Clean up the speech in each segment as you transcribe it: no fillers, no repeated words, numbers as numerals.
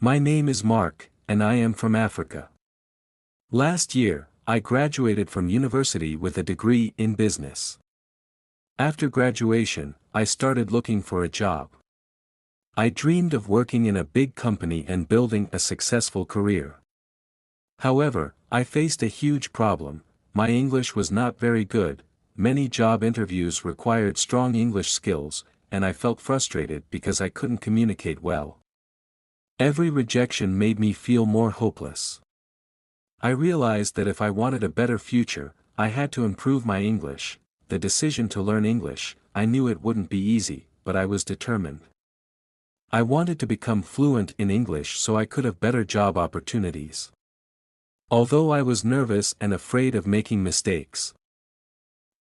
My name is Mark, and I am from Africa. Last year, I graduated from university with a degree in business. After graduation, I started looking for a job. I dreamed of working in a big company and building a successful career. However, I faced a huge problem. My English was not very good, many job interviews required strong English skills, and I felt frustrated because I couldn't communicate well. Every rejection made me feel more hopeless. I realized that if I wanted a better future, I had to improve my English. The decision to learn English, I knew it wouldn't be easy, but I was determined. I wanted to become fluent in English so I could have better job opportunities. Although I was nervous and afraid of making mistakes,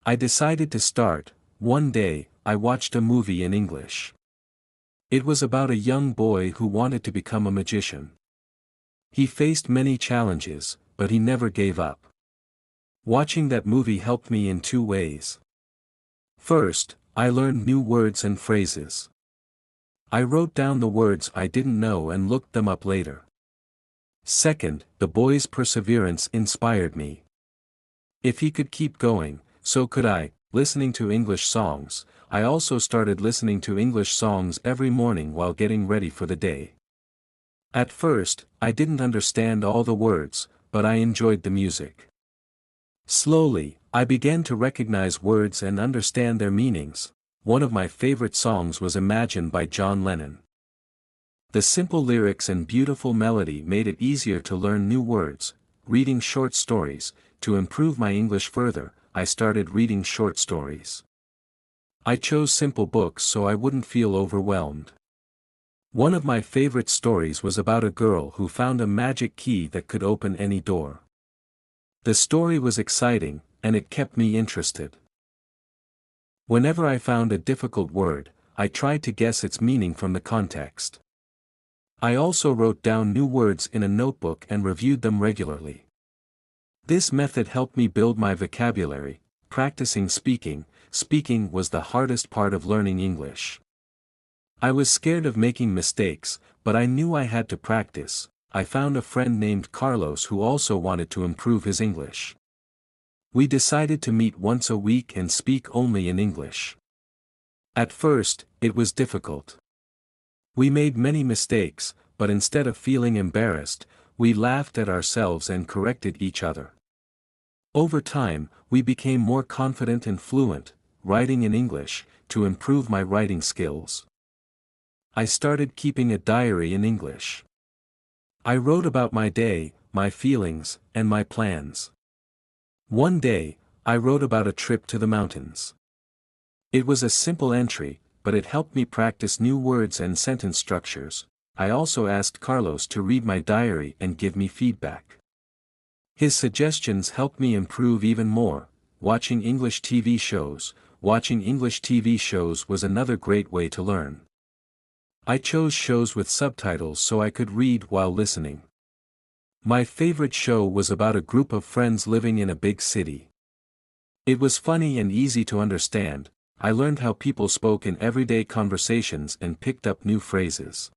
I decided to start. One day, I watched a movie in English. It was about a young boy who wanted to become a magician. He faced many challenges, but he never gave up. Watching that movie helped me in two ways. First, I learned new words and phrases. I wrote down the words I didn't know and looked them up later. Second, the boy's perseverance inspired me. If he could keep going, so could I. Listening to English songs, I also started listening to English songs every morning while getting ready for the day. At first, I didn't understand all the words, but I enjoyed the music. Slowly, I began to recognize words and understand their meanings. One of my favorite songs was Imagine by John Lennon. The simple lyrics and beautiful melody made it easier to learn new words. Reading short stories. To improve my English further, I started reading short stories. I chose simple books so I wouldn't feel overwhelmed. One of my favorite stories was about a girl who found a magic key that could open any door. The story was exciting, and it kept me interested. Whenever I found a difficult word, I tried to guess its meaning from the context. I also wrote down new words in a notebook and reviewed them regularly. This method helped me build my vocabulary. Practicing speaking. Speaking was the hardest part of learning English. I was scared of making mistakes, but I knew I had to practice. I found a friend named Carlos who also wanted to improve his English. We decided to meet once a week and speak only in English. At first, it was difficult. We made many mistakes, but instead of feeling embarrassed, we laughed at ourselves and corrected each other. Over time, we became more confident and fluent, writing in English. To improve my writing skills, I started keeping a diary in English. I wrote about my day, my feelings, and my plans. One day, I wrote about a trip to the mountains. It was a simple entry, but it helped me practice new words and sentence structures. I also asked Carlos to read my diary and give me feedback. His suggestions helped me improve even more. Watching English TV shows. Watching English TV shows was another great way to learn. I chose shows with subtitles so I could read while listening. My favorite show was about a group of friends living in a big city. It was funny and easy to understand. I learned how people spoke in everyday conversations and picked up new phrases.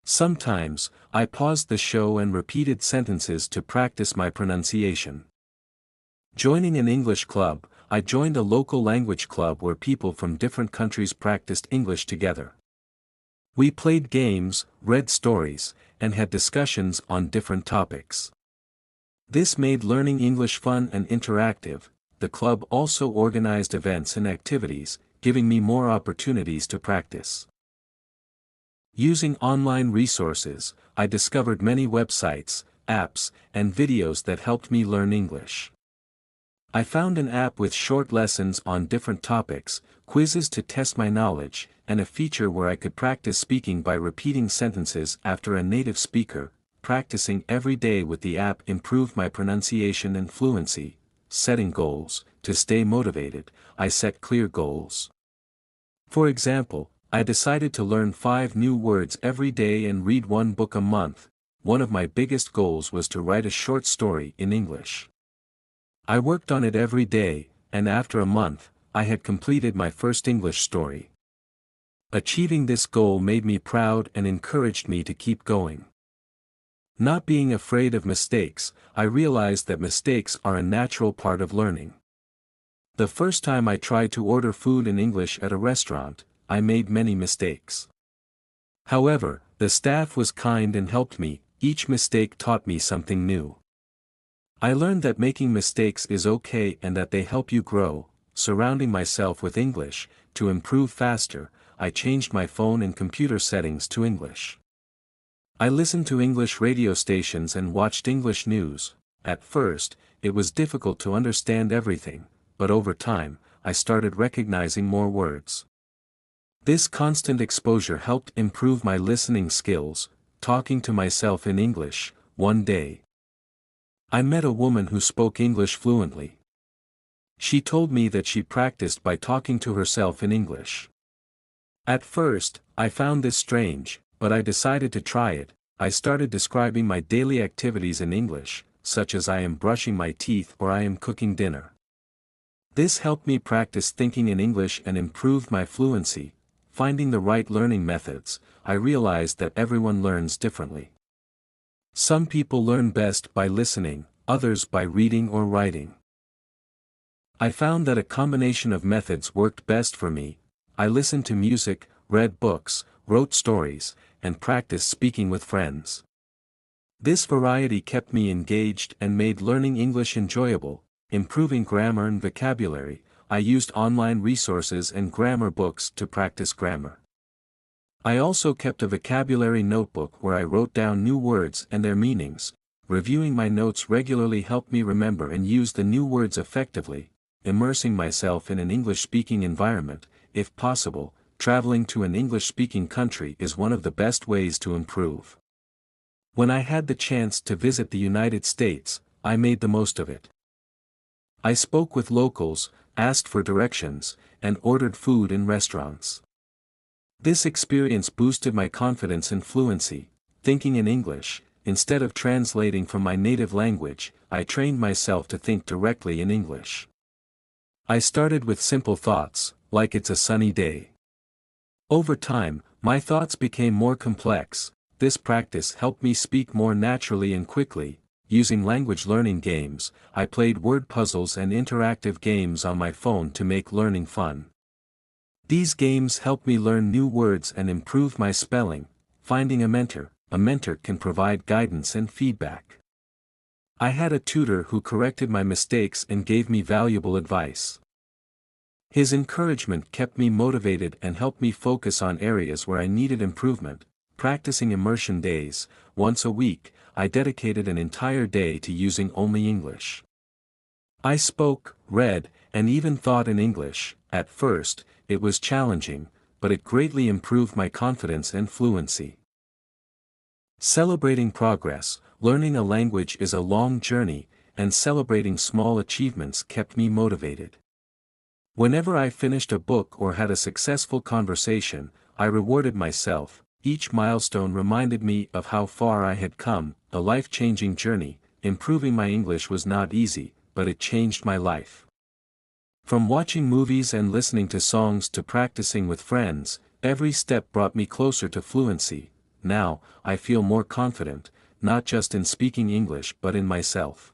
Sometimes, I paused the show and repeated sentences to practice my pronunciation. Joining an English club. I joined a local language club where people from different countries practiced English together. We played games, read stories, and had discussions on different topics. This made learning English fun and interactive. The club also organized events and activities, giving me more opportunities to practice. Using online resources, I discovered many websites, apps, and videos that helped me learn English. I found an app with short lessons on different topics, quizzes to test my knowledge, and a feature where I could practice speaking by repeating sentences after a native speaker. Practicing every day with the app improved my pronunciation and fluency. Setting goals. To stay motivated, I set clear goals. For example, I decided to learn 5 new words every day and read 1 book a month. One of my biggest goals was to write a short story in English. I worked on it every day, and after a month, I had completed my first English story. Achieving this goal made me proud and encouraged me to keep going. Not being afraid of mistakes, I realized that mistakes are a natural part of learning. The first time I tried to order food in English at a restaurant, I made many mistakes. However, the staff was kind and helped me. Each mistake taught me something new. I learned that making mistakes is okay and that they help you grow. Surrounding myself with English, to improve faster, I changed my phone and computer settings to English. I listened to English radio stations and watched English news. At first, it was difficult to understand everything, but over time, I started recognizing more words. This constant exposure helped improve my listening skills. Talking to myself in English. One day, I met a woman who spoke English fluently. She told me that she practiced by talking to herself in English. At first, I found this strange, but I decided to try it. I started describing my daily activities in English, such as I am brushing my teeth or I am cooking dinner. This helped me practice thinking in English and improved my fluency. Finding the right learning methods, I realized that everyone learns differently. Some people learn best by listening, others by reading or writing. I found that a combination of methods worked best for me. I listened to music, read books, wrote stories, and practiced speaking with friends. This variety kept me engaged and made learning English enjoyable. Improving grammar and vocabulary, I used online resources and grammar books to practice grammar. I also kept a vocabulary notebook where I wrote down new words and their meanings. Reviewing my notes regularly helped me remember and use the new words effectively. Immersing myself in an English-speaking environment, if possible, traveling to an English-speaking country is one of the best ways to improve. When I had the chance to visit the United States, I made the most of it. I spoke with locals, asked for directions, and ordered food in restaurants. This experience boosted my confidence and fluency. Thinking in English, instead of translating from my native language, I trained myself to think directly in English. I started with simple thoughts, like it's a sunny day. Over time, my thoughts became more complex. This practice helped me speak more naturally and quickly. Using language learning games, I played word puzzles and interactive games on my phone to make learning fun. These games helped me learn new words and improve my spelling. Finding a mentor can provide guidance and feedback. I had a tutor who corrected my mistakes and gave me valuable advice. His encouragement kept me motivated and helped me focus on areas where I needed improvement. Practicing immersion days, once a week, I dedicated an entire day to using only English. I spoke, read, and even thought in English. At first, it was challenging, but it greatly improved my confidence and fluency. Celebrating progress. Learning a language is a long journey, and celebrating small achievements kept me motivated. Whenever I finished a book or had a successful conversation, I rewarded myself. Each milestone reminded me of how far I had come. A life-changing journey. Improving my English was not easy, but it changed my life. From watching movies and listening to songs to practicing with friends, every step brought me closer to fluency. Now, I feel more confident, not just in speaking English but in myself.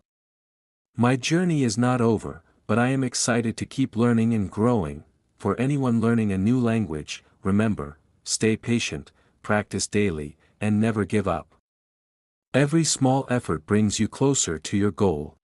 My journey is not over, but I am excited to keep learning and growing. For anyone learning a new language, remember, stay patient, practice daily, and never give up. Every small effort brings you closer to your goal.